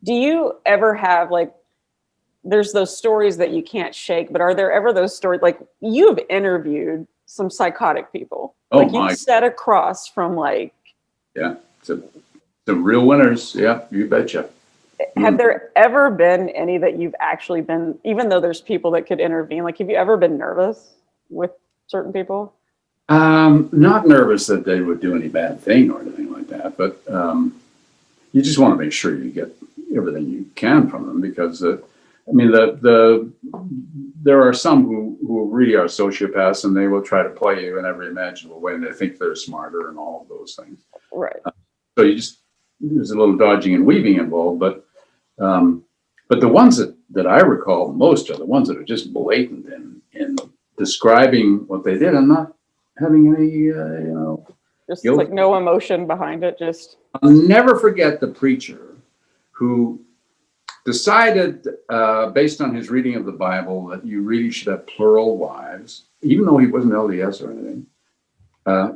Do you ever have like, there's those stories that you can't shake, but are there ever those stories, like you've interviewed some psychotic people, Oh like my, you've sat across from like, yeah, some real winners. Yeah, you betcha. have there ever been any that you've actually been, even though there's people that could intervene, like have you ever been nervous with certain people? Not nervous that they would do any bad thing or anything like that, but you just want to make sure you get everything you can from them because I mean there are some who really are sociopaths and they will try to play you in every imaginable way and they think they're smarter and all of those things. Right. So there's a little dodging and weaving involved, but the ones that I recall most are the ones that are just blatant in describing what they did and not having any Just guilt. like no emotion behind it. Just I'll never forget the preacher who decided, based on his reading of the Bible, that you really should have plural wives, even though he wasn't LDS or anything.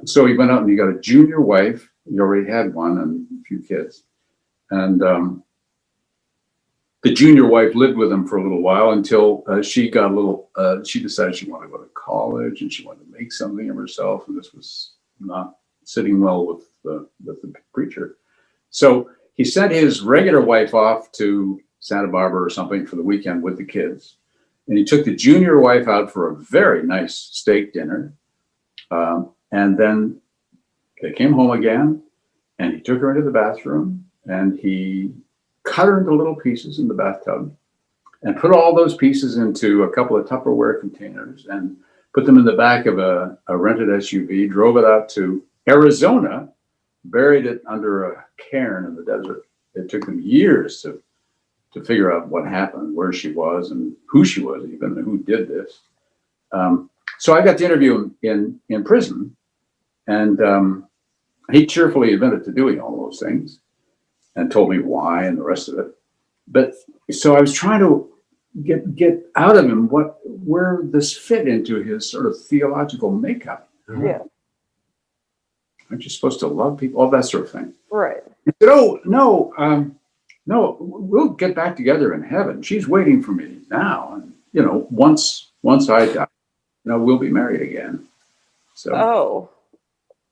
So he went out and he got a junior wife. He already had one and a few kids. And the junior wife lived with him for a little while until she got a little, she decided she wanted to go to college and she wanted to make something of herself. And this was not sitting well with the preacher. So he sent his regular wife off to Santa Barbara or something for the weekend with the kids. And he took the junior wife out for a very nice steak dinner. And then they came home again and he took her into the bathroom and he cut her into little pieces in the bathtub and put all those pieces into a couple of Tupperware containers and put them in the back of a rented SUV, drove it out to Arizona, buried it under a cairn in the desert. It took them years to figure out what happened, where she was and who she was even, and who did this. So I got to interview him in prison and he cheerfully admitted to doing all those things and told me why and the rest of it. But so I was trying to get out of him where this fit into his sort of theological makeup. yeah. Aren't you supposed to love people? All that sort of thing. Right. He said, oh, no, we'll get back together in heaven. She's waiting for me now. And, once I die, we'll be married again. So. Oh,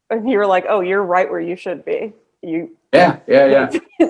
and you were like, oh, you're right where you should be. Yeah.